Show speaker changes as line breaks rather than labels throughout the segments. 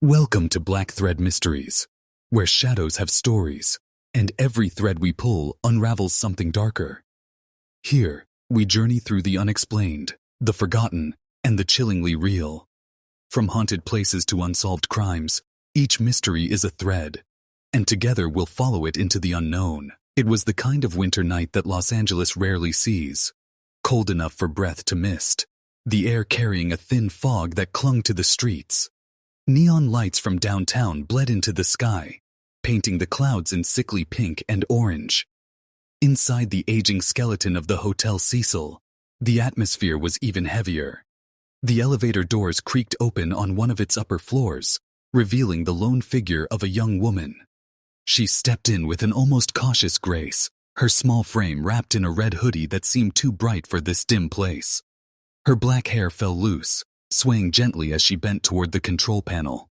Welcome to Black Thread Mysteries, where shadows have stories, and every thread we pull unravels something darker. Here, we journey through the unexplained, the forgotten, and the chillingly real. From haunted places to unsolved crimes, each mystery is a thread, and together we'll follow it into the unknown. It was the kind of winter night that Los Angeles rarely sees, cold enough for breath to mist, the air carrying a thin fog that clung to the streets. Neon lights from downtown bled into the sky, painting the clouds in sickly pink and orange. Inside the aging skeleton of the Hotel Cecil, the atmosphere was even heavier. The elevator doors creaked open on one of its upper floors, revealing the lone figure of a young woman. She stepped in with an almost cautious grace, her small frame wrapped in a red hoodie that seemed too bright for this dim place. Her black hair fell loose, swaying gently as she bent toward the control panel.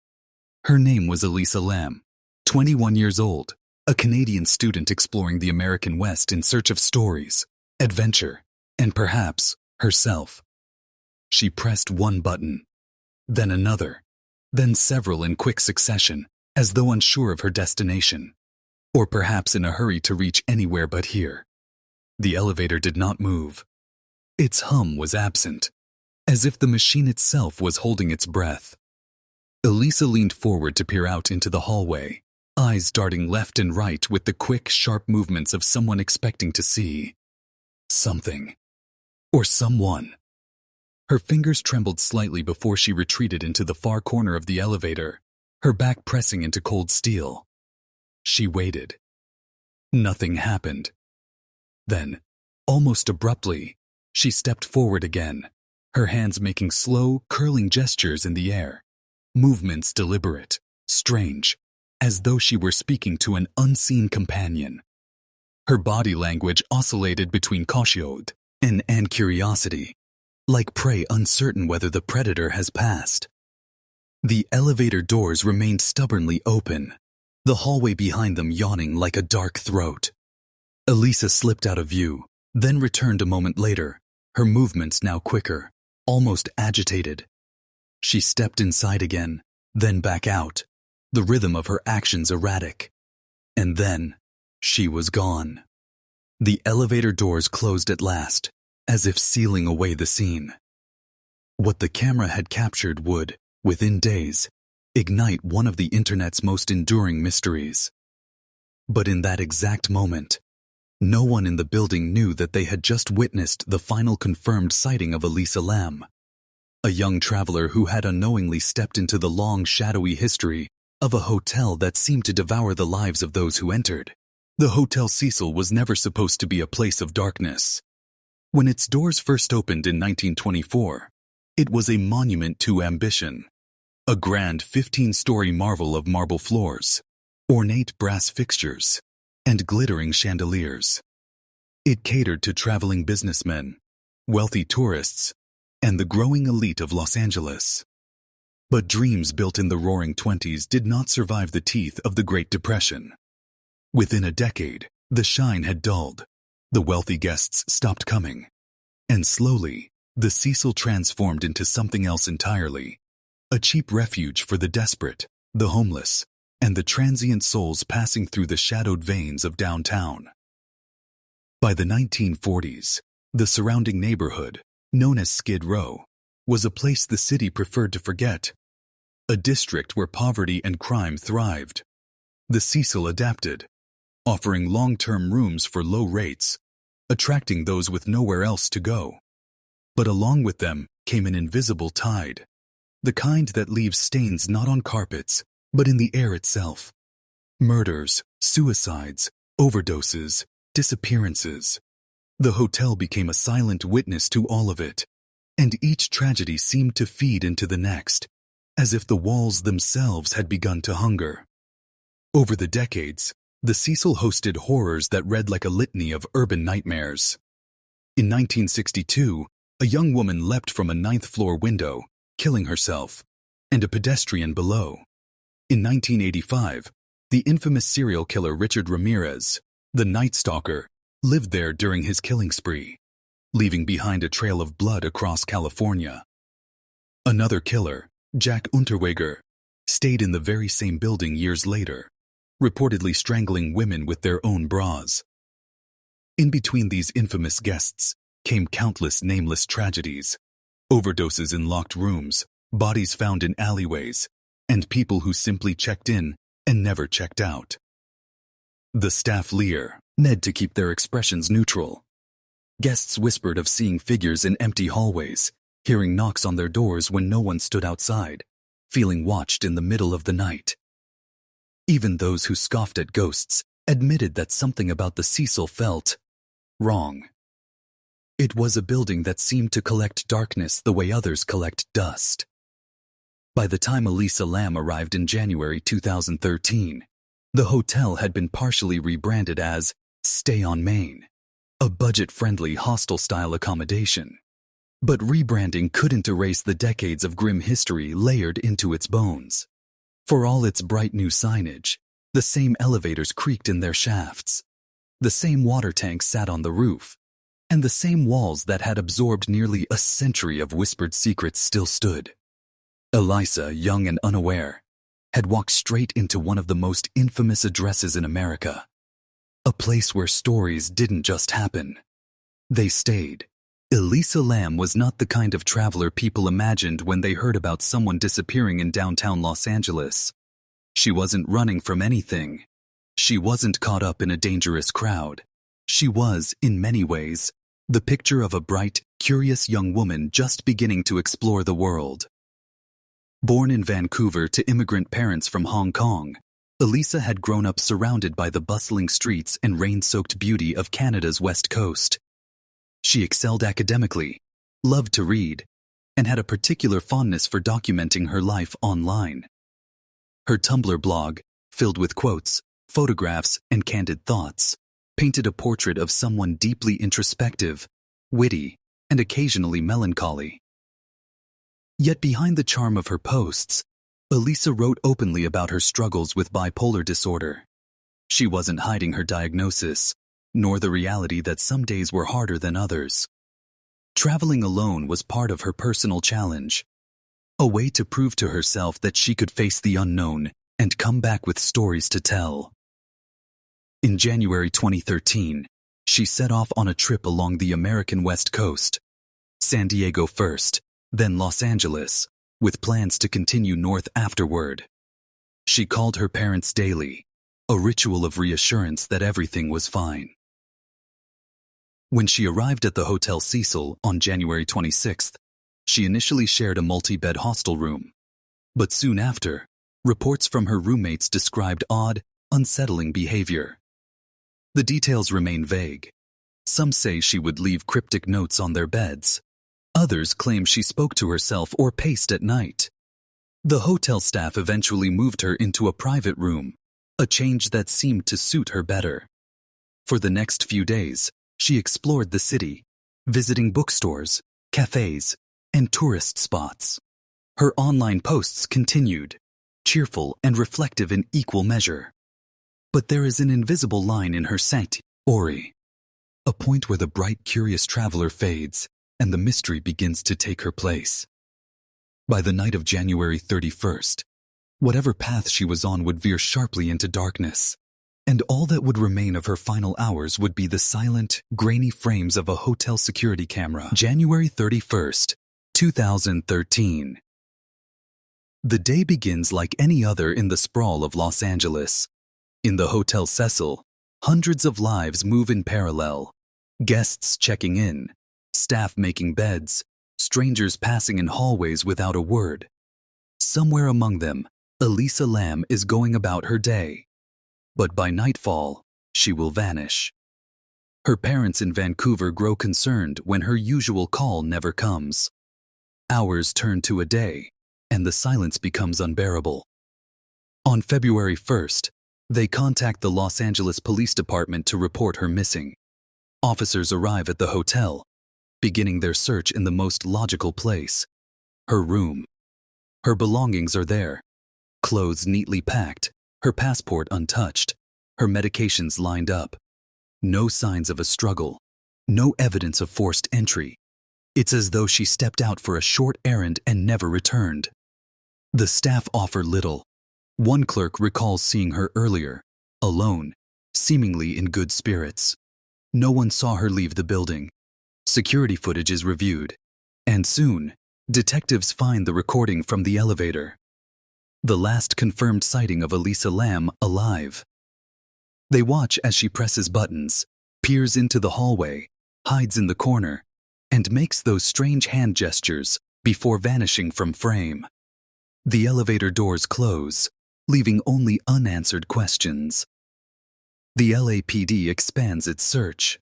Her name was Elisa Lam, 21 years old, a Canadian student exploring the American West in search of stories, adventure, and perhaps herself. She pressed one button, then another, then several in quick succession, as though unsure of her destination, or perhaps in a hurry to reach anywhere but here. The elevator did not move. Its hum was absent, as if the machine itself was holding its breath. Elisa leaned forward to peer out into the hallway, eyes darting left and right with the quick, sharp movements of someone expecting to see something, or someone. Her fingers trembled slightly before she retreated into the far corner of the elevator, her back pressing into cold steel. She waited. Nothing happened. Then, almost abruptly, she stepped forward again, her hands making slow, curling gestures in the air, movements deliberate, strange, as though she were speaking to an unseen companion. Her body language oscillated between caution and curiosity, like prey uncertain whether the predator has passed. The elevator doors remained stubbornly open, the hallway behind them yawning like a dark throat. Elisa slipped out of view, then returned a moment later, her movements now quicker, almost agitated. She stepped inside again, then back out, the rhythm of her actions erratic. And then, she was gone. The elevator doors closed at last, as if sealing away the scene. What the camera had captured would, within days, ignite one of the internet's most enduring mysteries. But in that exact moment, no one in the building knew that they had just witnessed the final confirmed sighting of Elisa Lam, a young traveler who had unknowingly stepped into the long, shadowy history of a hotel that seemed to devour the lives of those who entered. The Hotel Cecil was never supposed to be a place of darkness. When its doors first opened in 1924, it was a monument to ambition, a grand 15-story marvel of marble floors, ornate brass fixtures, and glittering chandeliers. It catered to traveling businessmen, wealthy tourists, and the growing elite of Los Angeles. But dreams built in the Roaring '20s did not survive the teeth of the Great Depression. Within a decade, the shine had dulled, the wealthy guests stopped coming, and slowly, the Cecil transformed into something else entirely, a cheap refuge for the desperate, the homeless, and the transient souls passing through the shadowed veins of downtown. By the 1940s, the surrounding neighborhood, known as Skid Row, was a place the city preferred to forget, a district where poverty and crime thrived. The Cecil adapted, offering long-term rooms for low rates, attracting those with nowhere else to go. But along with them came an invisible tide, the kind that leaves stains not on carpets, but in the air itself. Murders, suicides, overdoses, disappearances. The hotel became a silent witness to all of it, and each tragedy seemed to feed into the next, as if the walls themselves had begun to hunger. Over the decades, the Cecil hosted horrors that read like a litany of urban nightmares. In 1962, a young woman leapt from a ninth-floor window, killing herself, and a pedestrian below. In 1985, the infamous serial killer Richard Ramirez, the Night Stalker, lived there during his killing spree, leaving behind a trail of blood across California. Another killer, Jack Unterweger, stayed in the very same building years later, reportedly strangling women with their own bras. In between these infamous guests came countless nameless tragedies, overdoses in locked rooms, bodies found in alleyways, and people who simply checked in and never checked out. The staff leer, Ned to keep their expressions neutral. Guests whispered of seeing figures in empty hallways, hearing knocks on their doors when no one stood outside, feeling watched in the middle of the night. Even those who scoffed at ghosts admitted that something about the Cecil felt wrong. It was a building that seemed to collect darkness the way others collect dust. By the time Elisa Lam arrived in January 2013, the hotel had been partially rebranded as Stay on Main, a budget-friendly hostel-style accommodation. But rebranding couldn't erase the decades of grim history layered into its bones. For all its bright new signage, the same elevators creaked in their shafts, the same water tanks sat on the roof, and the same walls that had absorbed nearly a century of whispered secrets still stood. Elisa, young and unaware, had walked straight into one of the most infamous addresses in America. A place where stories didn't just happen. They stayed. Elisa Lam was not the kind of traveler people imagined when they heard about someone disappearing in downtown Los Angeles. She wasn't running from anything. She wasn't caught up in a dangerous crowd. She was, in many ways, the picture of a bright, curious young woman just beginning to explore the world. Born in Vancouver to immigrant parents from Hong Kong, Elisa had grown up surrounded by the bustling streets and rain-soaked beauty of Canada's West Coast. She excelled academically, loved to read, and had a particular fondness for documenting her life online. Her Tumblr blog, filled with quotes, photographs, and candid thoughts, painted a portrait of someone deeply introspective, witty, and occasionally melancholy. Yet behind the charm of her posts, Elisa wrote openly about her struggles with bipolar disorder. She wasn't hiding her diagnosis, nor the reality that some days were harder than others. Traveling alone was part of her personal challenge, a way to prove to herself that she could face the unknown and come back with stories to tell. In January 2013, she set off on a trip along the American West Coast, San Diego first, then Los Angeles, with plans to continue north afterward. She called her parents daily, a ritual of reassurance that everything was fine. When she arrived at the Hotel Cecil on January 26th, she initially shared a multi-bed hostel room. But soon after, reports from her roommates described odd, unsettling behavior. The details remain vague. Some say she would leave cryptic notes on their beds. Others claim she spoke to herself or paced at night. The hotel staff eventually moved her into a private room, a change that seemed to suit her better. For the next few days, she explored the city, visiting bookstores, cafes, and tourist spots. Her online posts continued, cheerful and reflective in equal measure. But there is an invisible line in her site, eerie, a point where the bright, curious traveler fades and the mystery begins to take her place. By the night of January 31st, whatever path she was on would veer sharply into darkness, and all that would remain of her final hours would be the silent, grainy frames of a hotel security camera. January 31st, 2013. The day begins like any other in the sprawl of Los Angeles. In the Hotel Cecil, hundreds of lives move in parallel. Guests checking in, staff making beds, strangers passing in hallways without a word. Somewhere among them, Elisa Lam is going about her day. But by nightfall, she will vanish. Her parents in Vancouver grow concerned when her usual call never comes. Hours turn to a day, and the silence becomes unbearable. On February 1st, they contact the Los Angeles Police Department to report her missing. Officers arrive at the hotel, beginning their search in the most logical place, her room. Her belongings are there, clothes neatly packed, her passport untouched, her medications lined up. No signs of a struggle, no evidence of forced entry. It's as though she stepped out for a short errand and never returned. The staff offer little, One clerk recalls seeing her earlier, alone, seemingly in good spirits. No one saw her leave the building. Security footage is reviewed, and soon, detectives find the recording from the elevator. The last confirmed sighting of Elisa Lam alive. They watch as she presses buttons, peers into the hallway, hides in the corner, and makes those strange hand gestures before vanishing from frame. The elevator doors close, leaving only unanswered questions. The LAPD expands its search.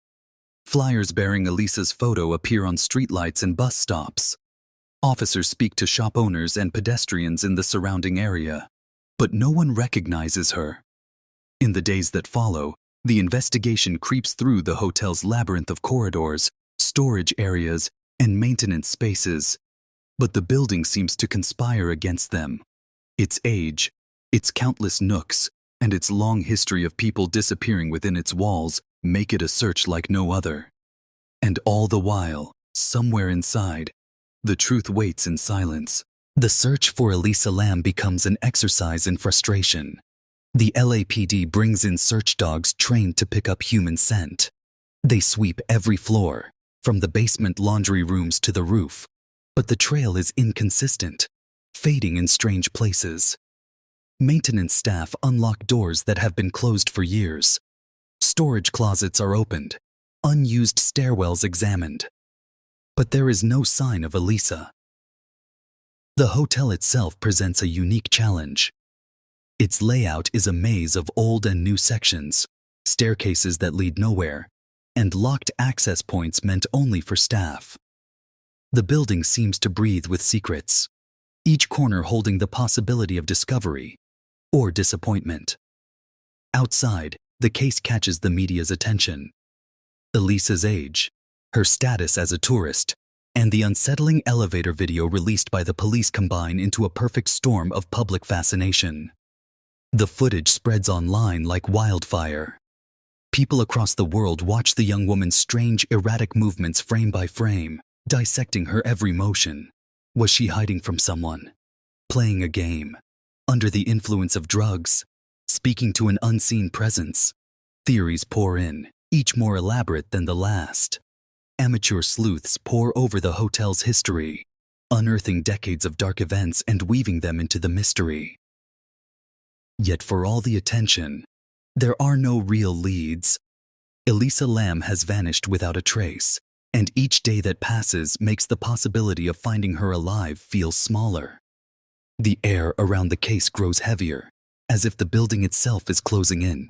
Flyers bearing Elisa's photo appear on streetlights and bus stops. Officers speak to shop owners and pedestrians in the surrounding area, but no one recognizes her. In the days that follow, the investigation creeps through the hotel's labyrinth of corridors, storage areas, and maintenance spaces, but the building seems to conspire against them. Its age, its countless nooks, and its long history of people disappearing within its walls make it a search like no other. And all the while, somewhere inside, the truth waits in silence. The search for Elisa Lam becomes an exercise in frustration. The LAPD brings in search dogs trained to pick up human scent. They sweep every floor, from the basement laundry rooms to the roof, but the trail is inconsistent, fading in strange places. Maintenance staff unlock doors that have been closed for years. Storage closets are opened, unused stairwells examined. But there is no sign of Elisa. The hotel itself presents a unique challenge. Its layout is a maze of old and new sections, staircases that lead nowhere, and locked access points meant only for staff. The building seems to breathe with secrets, each corner holding the possibility of discovery or disappointment. Outside, the case catches the media's attention. Elisa's age, her status as a tourist, and the unsettling elevator video released by the police combine into a perfect storm of public fascination. The footage spreads online like wildfire. People across the world watch the young woman's strange, erratic movements frame by frame, dissecting her every motion. Was she hiding from someone? Playing a game? Under the influence of drugs? Speaking to an unseen presence? Theories pour in, each more elaborate than the last. Amateur sleuths pore over the hotel's history, unearthing decades of dark events and weaving them into the mystery. Yet for all the attention, there are no real leads. Elisa Lam has vanished without a trace, and each day that passes makes the possibility of finding her alive feel smaller. The air around the case grows heavier, as if the building itself is closing in,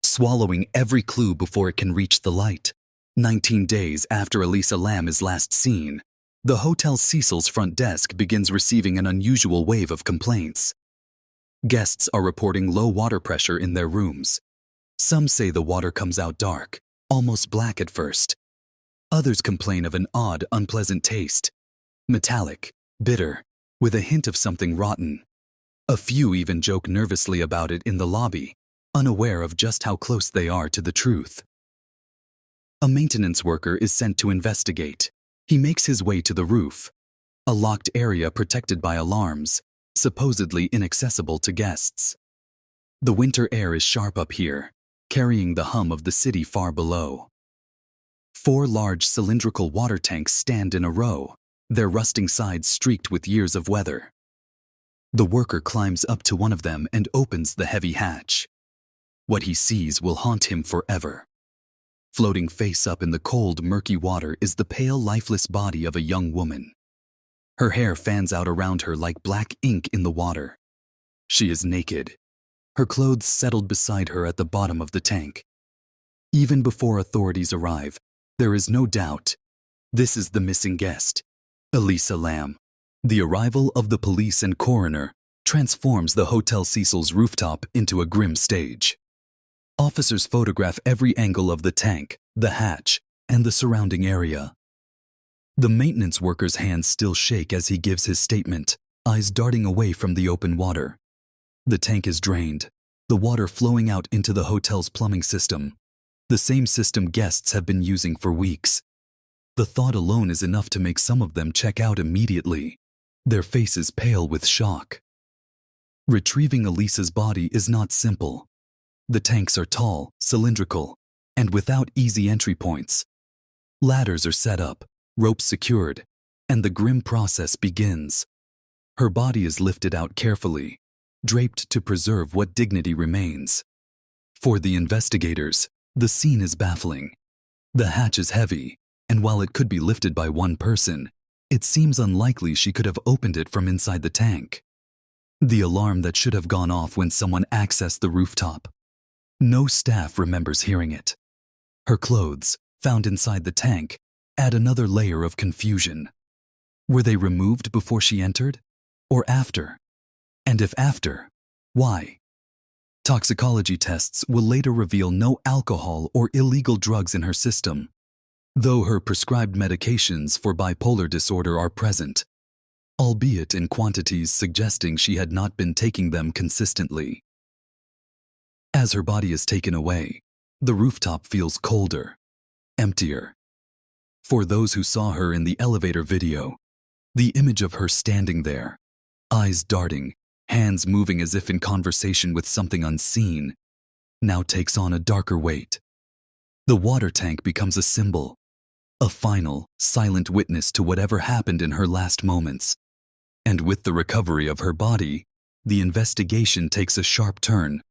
swallowing every clue before it can reach the light. 19 days after Elisa Lam is last seen, the Hotel Cecil's front desk begins receiving an unusual wave of complaints. Guests are reporting low water pressure in their rooms. Some say the water comes out dark, almost black at first. Others complain of an odd, unpleasant taste, metallic, bitter, with a hint of something rotten. A few even joke nervously about it in the lobby, unaware of just how close they are to the truth. A maintenance worker is sent to investigate. He makes his way to the roof, a locked area protected by alarms, supposedly inaccessible to guests. The winter air is sharp up here, carrying the hum of the city far below. 4 large cylindrical water tanks stand in a row, their rusting sides streaked with years of weather. The worker climbs up to one of them and opens the heavy hatch. What he sees will haunt him forever. Floating face up in the cold, murky water is the pale, lifeless body of a young woman. Her hair fans out around her like black ink in the water. She is naked, her clothes settled beside her at the bottom of the tank. Even before authorities arrive, there is no doubt. This is the missing guest, Elisa Lam. The arrival of the police and coroner transforms the Hotel Cecil's rooftop into a grim stage. Officers photograph every angle of the tank, the hatch, and the surrounding area. The maintenance worker's hands still shake as he gives his statement, eyes darting away from the open water. The tank is drained, the water flowing out into the hotel's plumbing system, the same system guests have been using for weeks. The thought alone is enough to make some of them check out immediately, their faces pale with shock. Retrieving Elisa's body is not simple. The tanks are tall, cylindrical, and without easy entry points. Ladders are set up, ropes secured, and the grim process begins. Her body is lifted out carefully, draped to preserve what dignity remains. For the investigators, the scene is baffling. The hatch is heavy, and while it could be lifted by one person, it seems unlikely she could have opened it from inside the tank. The alarm that should have gone off when someone accessed the rooftop. No staff remembers hearing it. Her clothes, found inside the tank, add another layer of confusion. Were they removed before she entered? Or after? And if after, why? Toxicology tests will later reveal no alcohol or illegal drugs in her system, though her prescribed medications for bipolar disorder are present, albeit in quantities suggesting she had not been taking them consistently. As her body is taken away, the rooftop feels colder, emptier. For those who saw her in the elevator video, the image of her standing there, eyes darting, hands moving as if in conversation with something unseen, now takes on a darker weight. The water tank becomes a symbol, a final, silent witness to whatever happened in her last moments. And with the recovery of her body, the investigation takes a sharp turn.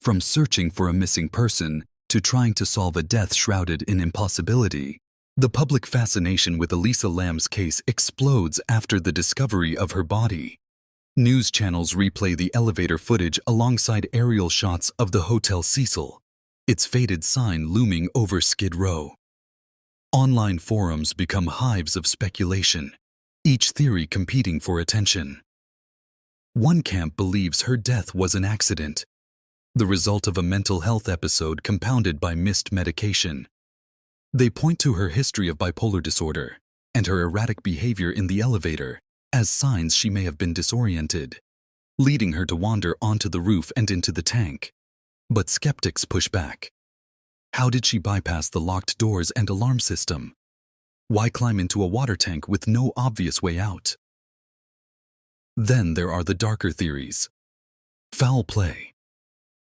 From searching for a missing person to trying to solve a death shrouded in impossibility, the public fascination with Elisa Lam's case explodes after the discovery of her body. News channels replay the elevator footage alongside aerial shots of the Hotel Cecil, its faded sign looming over Skid Row. Online forums become hives of speculation, each theory competing for attention. One camp believes her death was an accident, the result of a mental health episode compounded by missed medication. They point to her history of bipolar disorder and her erratic behavior in the elevator as signs she may have been disoriented, leading her to wander onto the roof and into the tank. But skeptics push back. How did she bypass the locked doors and alarm system? Why climb into a water tank with no obvious way out? Then there are the darker theories. Foul play.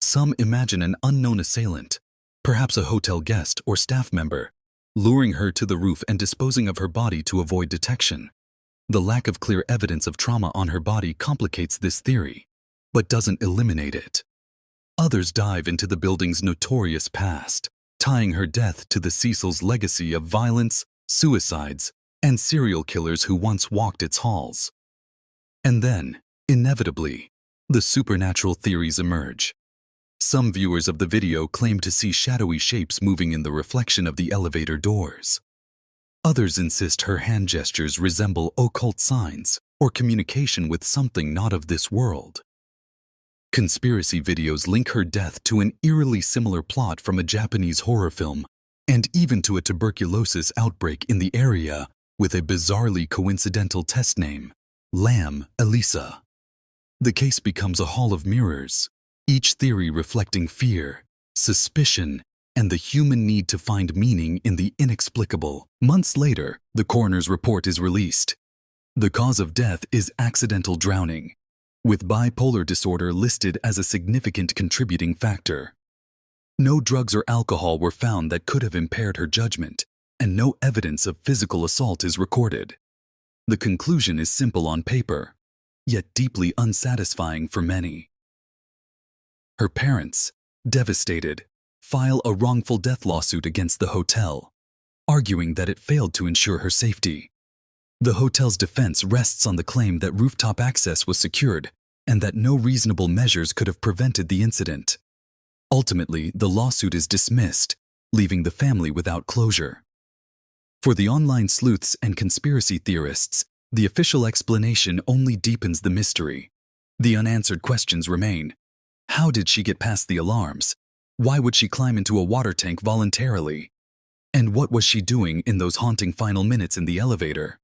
Some imagine an unknown assailant, perhaps a hotel guest or staff member, luring her to the roof and disposing of her body to avoid detection. The lack of clear evidence of trauma on her body complicates this theory, but doesn't eliminate it. Others dive into the building's notorious past, tying her death to the Cecil's legacy of violence, suicides, and serial killers who once walked its halls. And then, inevitably, the supernatural theories emerge. Some viewers of the video claim to see shadowy shapes moving in the reflection of the elevator doors. Others insist her hand gestures resemble occult signs or communication with something not of this world. Conspiracy videos link her death to an eerily similar plot from a Japanese horror film, and even to a tuberculosis outbreak in the area with a bizarrely coincidental test name, Lam Elisa. The case becomes a hall of mirrors, each theory reflecting fear, suspicion, and the human need to find meaning in the inexplicable. Months later, the coroner's report is released. The cause of death is accidental drowning, with bipolar disorder listed as a significant contributing factor. No drugs or alcohol were found that could have impaired her judgment, and no evidence of physical assault is recorded. The conclusion is simple on paper, yet deeply unsatisfying for many. Her parents, devastated, file a wrongful death lawsuit against the hotel, arguing that it failed to ensure her safety. The hotel's defense rests on the claim that rooftop access was secured and that no reasonable measures could have prevented the incident. Ultimately, the lawsuit is dismissed, leaving the family without closure. For the online sleuths and conspiracy theorists, the official explanation only deepens the mystery. The unanswered questions remain. How did she get past the alarms? Why would she climb into a water tank voluntarily? And what was she doing in those haunting final minutes in the elevator?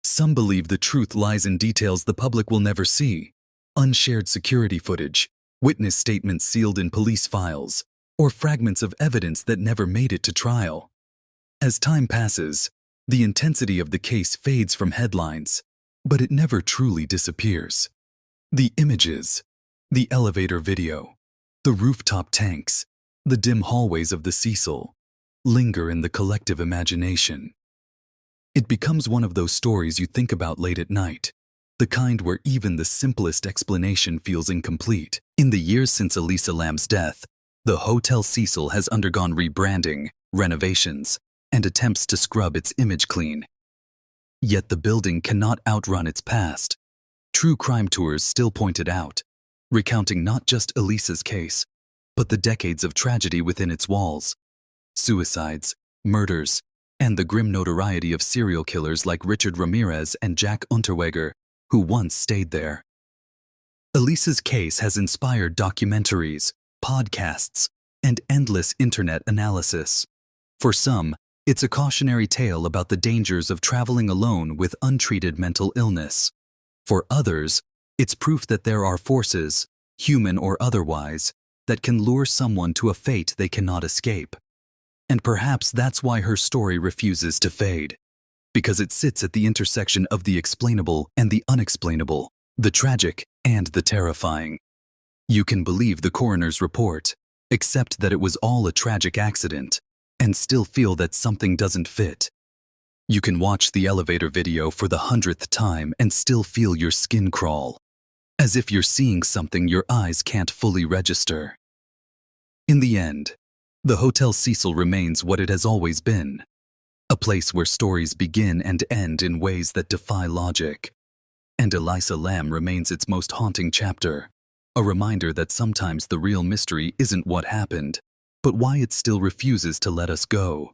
Some believe the truth lies in details the public will never see. Unshared security footage, witness statements sealed in police files, or fragments of evidence that never made it to trial. As time passes, the intensity of the case fades from headlines, but it never truly disappears. The images, The elevator video, the rooftop tanks, the dim hallways of the Cecil linger in the collective imagination. It becomes one of those stories you think about late at night, the kind where even the simplest explanation feels incomplete. In the years since Elisa Lam's death, the Hotel Cecil has undergone rebranding, renovations, and attempts to scrub its image clean. Yet the building cannot outrun its past. True crime tours still point it out, recounting not just Elisa's case, but the decades of tragedy within its walls. Suicides, murders, and the grim notoriety of serial killers like Richard Ramirez and Jack Unterweger, who once stayed there. Elisa's case has inspired documentaries, podcasts, and endless internet analysis. For some, it's a cautionary tale about the dangers of traveling alone with untreated mental illness. For others, it's proof that there are forces, human or otherwise, that can lure someone to a fate they cannot escape. And perhaps that's why her story refuses to fade. Because it sits at the intersection of the explainable and the unexplainable, the tragic and the terrifying. You can believe the coroner's report, accept that it was all a tragic accident, and still feel that something doesn't fit. You can watch the elevator video for the 100th time and still feel your skin crawl, as if you're seeing something your eyes can't fully register. In the end, the Hotel Cecil remains what it has always been, a place where stories begin and end in ways that defy logic. And Elisa Lam remains its most haunting chapter, a reminder that sometimes the real mystery isn't what happened, but why it still refuses to let us go.